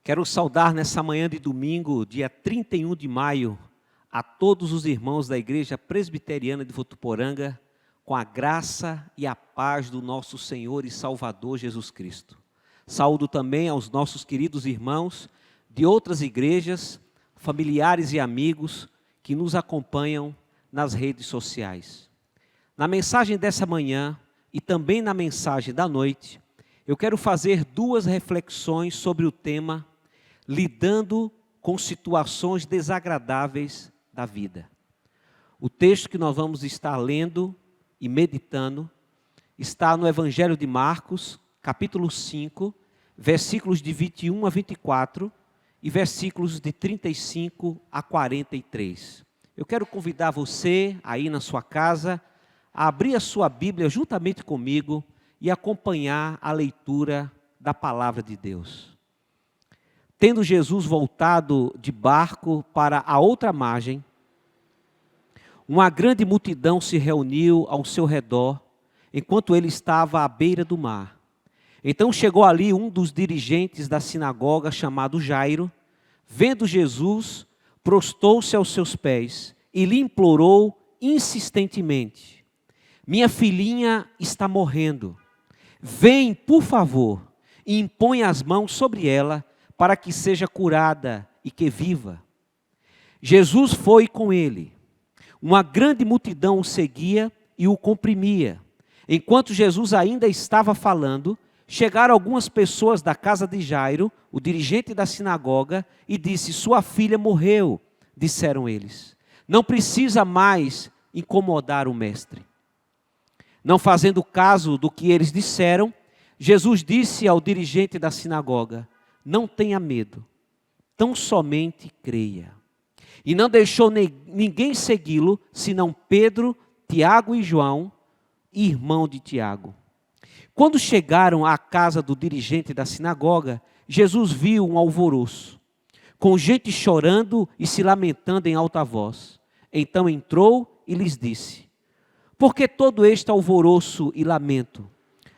Quero saudar nessa manhã de domingo, dia 31 de maio, a todos os irmãos da Igreja Presbiteriana de Votuporanga, com a graça e a paz do nosso Senhor e Salvador Jesus Cristo. Saúdo também aos nossos queridos irmãos de outras igrejas, familiares e amigos que nos acompanham nas redes sociais. Na mensagem dessa manhã e também na mensagem da noite, eu quero fazer duas reflexões sobre o tema lidando com situações desagradáveis da vida. O texto que nós vamos estar lendo e meditando está no Evangelho de Marcos, capítulo 5, versículos de 21 a 24 e versículos de 35 a 43. Eu quero convidar você, aí na sua casa, a abrir a sua Bíblia juntamente comigo e acompanhar a leitura da Palavra de Deus. Tendo Jesus voltado de barco para a outra margem, uma grande multidão se reuniu ao seu redor, enquanto ele estava à beira do mar. Então chegou ali um dos dirigentes da sinagoga, chamado Jairo. Vendo Jesus, prostou-se aos seus pés e lhe implorou insistentemente: minha filhinha está morrendo. Vem, por favor, e impõe as mãos sobre ela, para que seja curada e que viva. Jesus foi com ele. Uma grande multidão o seguia e o comprimia. Enquanto Jesus ainda estava falando, chegaram algumas pessoas da casa de Jairo, o dirigente da sinagoga, e disse: sua filha morreu, disseram eles. Não precisa mais incomodar o mestre. Não fazendo caso do que eles disseram, Jesus disse ao dirigente da sinagoga: não tenha medo, tão somente creia. E não deixou ninguém segui-lo, senão Pedro, Tiago e João, irmão de Tiago. Quando chegaram à casa do dirigente da sinagoga, Jesus viu um alvoroço, com gente chorando e se lamentando em alta voz. Então entrou e lhes disse: por que todo este alvoroço e lamento?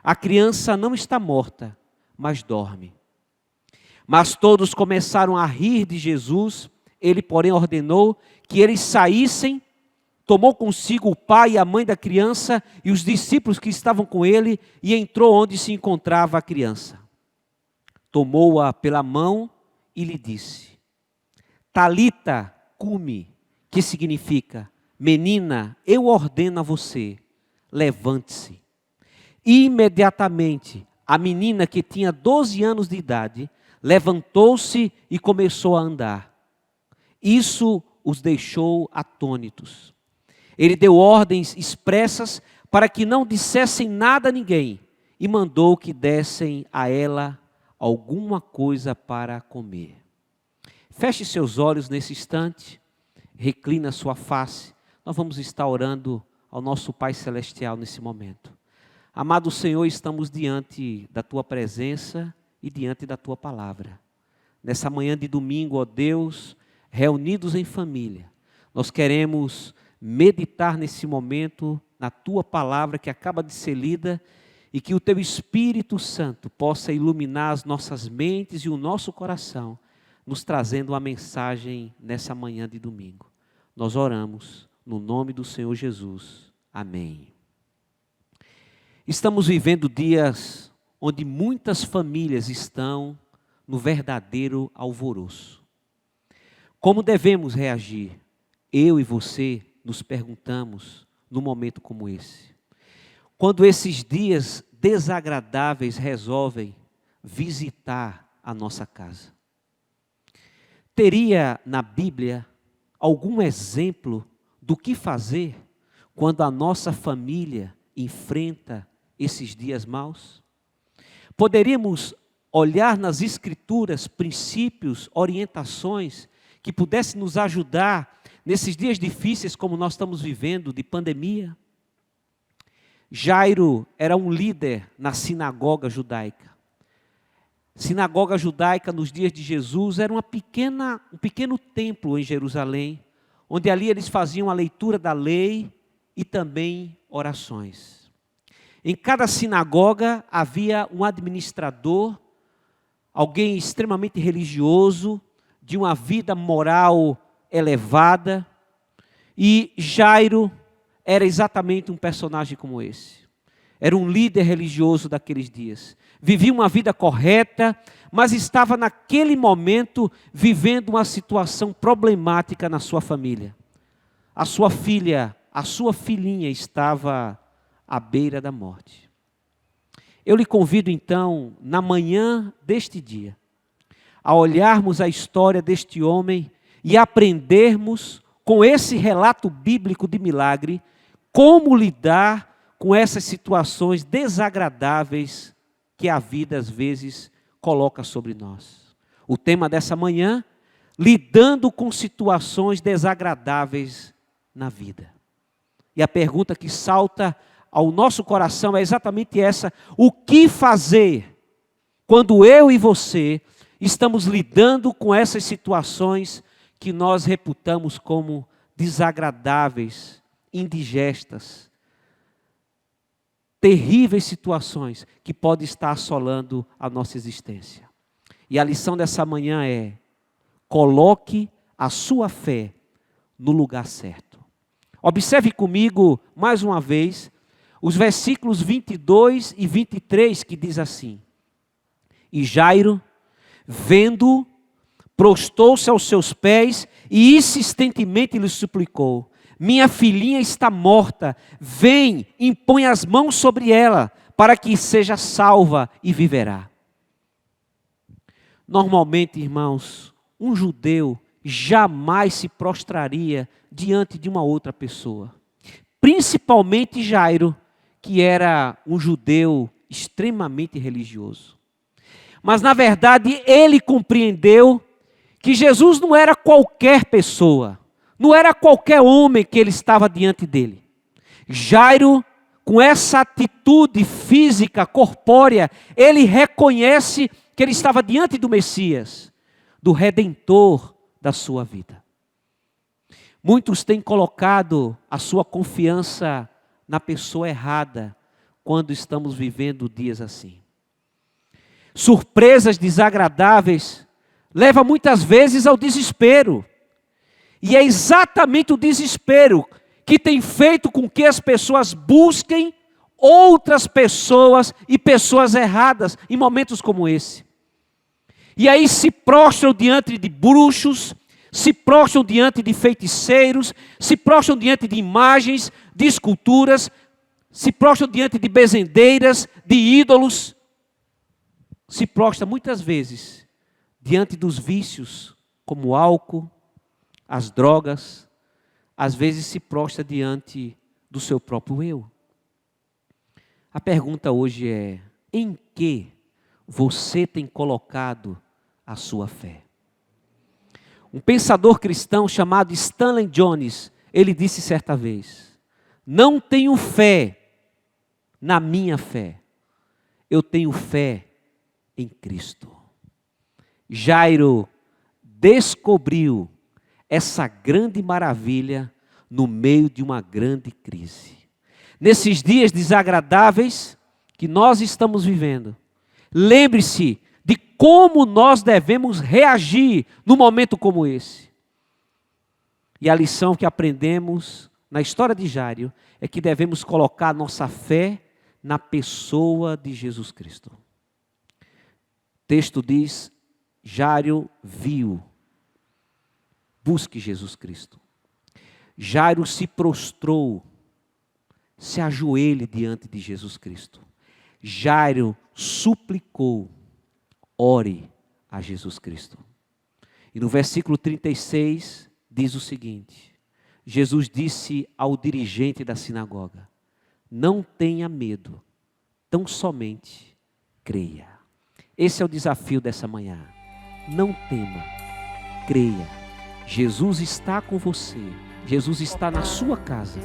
A criança não está morta, mas dorme. Mas todos começaram a rir de Jesus. Ele, porém, ordenou que eles saíssem, tomou consigo o pai e a mãe da criança e os discípulos que estavam com ele e entrou onde se encontrava a criança. Tomou-a pela mão e lhe disse: Talita cumi, que significa: menina, eu ordeno a você, levante-se. Imediatamente, a menina, que tinha 12 anos de idade, levantou-se e começou a andar. Isso os deixou atônitos. Ele deu ordens expressas para que não dissessem nada a ninguém e mandou que dessem a ela alguma coisa para comer. Feche seus olhos nesse instante, reclina sua face. Nós vamos estar orando ao nosso Pai Celestial nesse momento. Amado Senhor, estamos diante da Tua presença e diante da Tua palavra. Nessa manhã de domingo, ó Deus, reunidos em família, nós queremos meditar nesse momento na Tua palavra que acaba de ser lida e que o Teu Espírito Santo possa iluminar as nossas mentes e o nosso coração, nos trazendo uma mensagem nessa manhã de domingo. Nós oramos no nome do Senhor Jesus. Amém. Estamos vivendo dias onde muitas famílias estão no verdadeiro alvoroço. Como devemos reagir? Eu e você nos perguntamos num momento como esse. Quando esses dias desagradáveis resolvem visitar a nossa casa. Teria na Bíblia algum exemplo do que fazer quando a nossa família enfrenta esses dias maus? Poderíamos olhar nas Escrituras princípios, orientações que pudessem nos ajudar nesses dias difíceis como nós estamos vivendo, de pandemia? Jairo era um líder na sinagoga judaica. Sinagoga judaica nos dias de Jesus era um pequeno templo em Jerusalém, onde ali eles faziam a leitura da lei e também orações. Em cada sinagoga havia um administrador alguém extremamente religioso, de uma vida moral elevada, e Jairo era exatamente um personagem como esse. Era um líder religioso daqueles dias. Vivia uma vida correta, mas estava naquele momento vivendo uma situação problemática na sua família. A sua filha, a sua filhinha estava à beira da morte. Eu lhe convido então, na manhã deste dia, a olharmos a história deste homem e aprendermos com esse relato bíblico de milagre, como lidar com essas situações desagradáveis que a vida às vezes coloca sobre nós. O tema dessa manhã, lidando com situações desagradáveis na vida. E a pergunta que salta ao nosso coração é exatamente essa: o que fazer quando eu e você estamos lidando com essas situações que nós reputamos como desagradáveis, indigestas, terríveis situações que podem estar assolando a nossa existência? E a lição dessa manhã é: coloque a sua fé no lugar certo. Observe comigo, mais uma vez, os versículos 22 e 23, que diz assim: E Jairo, vendo, prostou-se aos seus pés e insistentemente lhe suplicou: Minha filhinha está morta, vem, impõe as mãos sobre ela, para que seja salva e viverá. Normalmente, irmãos, um judeu jamais se prostraria diante de uma outra pessoa. Principalmente Jairo, que era um judeu extremamente religioso. Mas, na verdade, ele compreendeu que Jesus não era qualquer pessoa, não era qualquer homem que ele estava diante dele. Jairo, com essa atitude física, corpórea, ele reconhece que ele estava diante do Messias, do Redentor da sua vida. Muitos têm colocado a sua confiança na pessoa errada quando estamos vivendo dias assim. Surpresas desagradáveis levam muitas vezes ao desespero. E é exatamente o desespero que tem feito com que as pessoas busquem outras pessoas e pessoas erradas em momentos como esse. E aí se prostram diante de bruxos, se prostram diante de feiticeiros, se prostram diante de imagens, de esculturas, se prostram diante de bezendeiras, de ídolos. Se prostra muitas vezes diante dos vícios, como o álcool, as drogas. Às vezes se prostra diante do seu próprio eu. A pergunta hoje é: em que você tem colocado a sua fé? Um pensador cristão chamado Stanley Jones, ele disse certa vez: não tenho fé na minha fé, eu tenho fé em Cristo. Jairo descobriu essa grande maravilha no meio de uma grande crise. Nesses dias desagradáveis que nós estamos vivendo, lembre-se de como nós devemos reagir num momento como esse. E a lição que aprendemos na história de Jairo é que devemos colocar nossa fé na pessoa de Jesus Cristo. O texto diz: Jairo viu. Busque Jesus Cristo. Jairo se prostrou, se ajoelhe diante de Jesus Cristo. Jairo suplicou, ore a Jesus Cristo. E no versículo 36 diz o seguinte: Jesus disse ao dirigente da sinagoga: não tenha medo, tão somente creia. Esse é o desafio dessa manhã. Não tema, creia. Jesus está com você, Jesus está na sua casa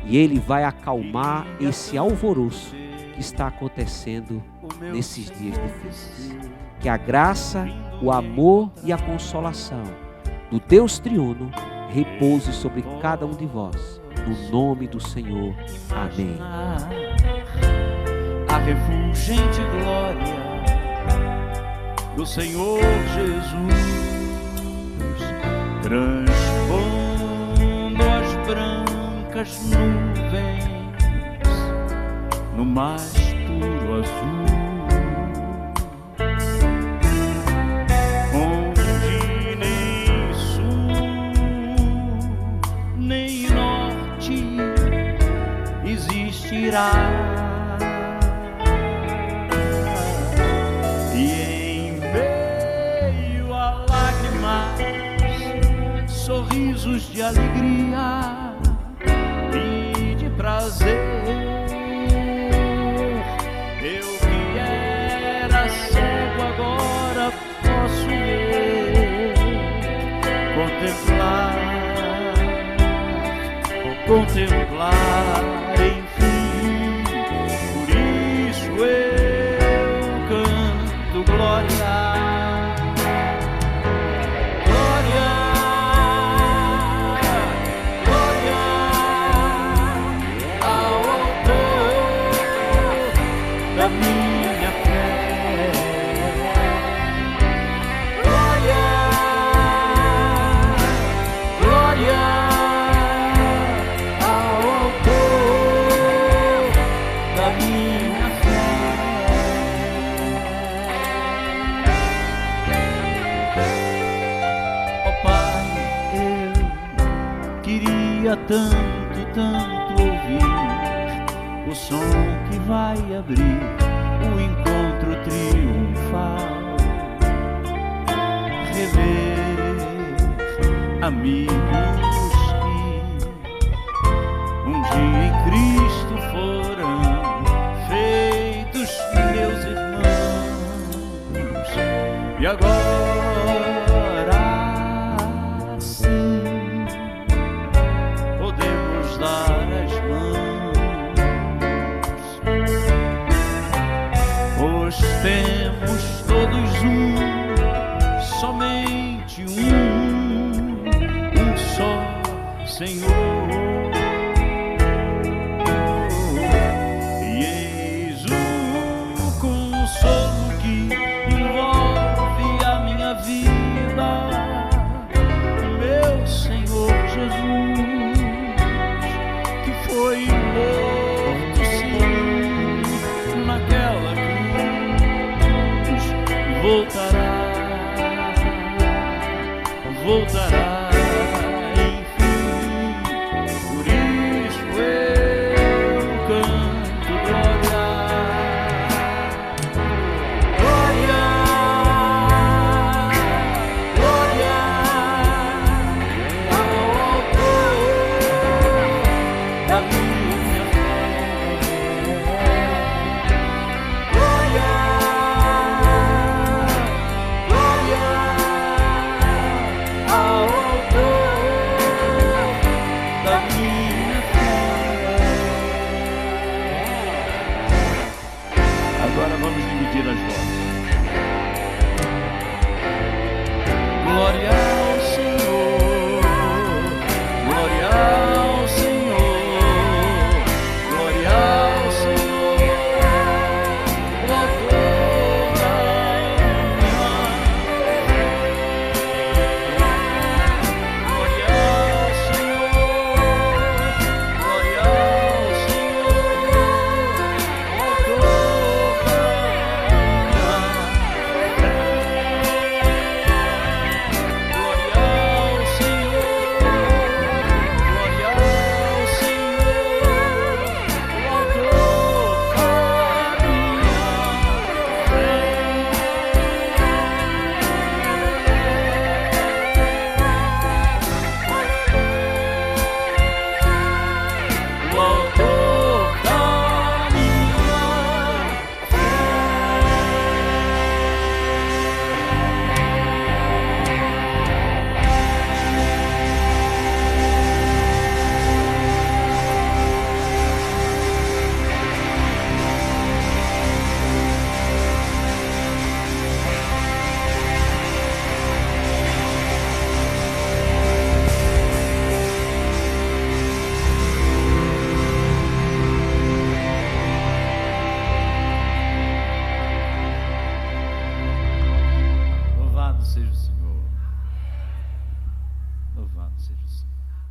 e Ele vai acalmar esse alvoroço que está acontecendo nesses dias difíceis. Que a graça, o amor e a consolação do Deus triuno repouse sobre cada um de vós, no nome do Senhor. Amém. A refulgente glória do Senhor Jesus, transpondo as brancas nuvens no mais puro azul, onde nem sul nem norte existirá. Sorrisos de alegria e de prazer, eu que era cego agora posso ver, contemplar, enfim. Por isso eu canto glória. Tanto ouvir o som que vai abrir o encontro triunfal, rever amigos que um dia em Cristo foram feitos meus irmãos, e agora sim dar as mãos, pois temos todos somente um só Senhor, e eis o consolo que envolve a minha vida, meu Senhor Jesus, foi morto sim naquela cruz, voltará, enfim. Por isso eu canto glória, glória, glória ao autor da minha fé. Glória, glória ao autor da minha fé. Agora vamos dividir as vozes. Glória ao Senhor, glória ao Senhor, glória ao Senhor, o autor da minha fé. Glória ao Senhor, glória ao Senhor, o autor da minha fé. seja o Senhor. Louvado seja o Senhor.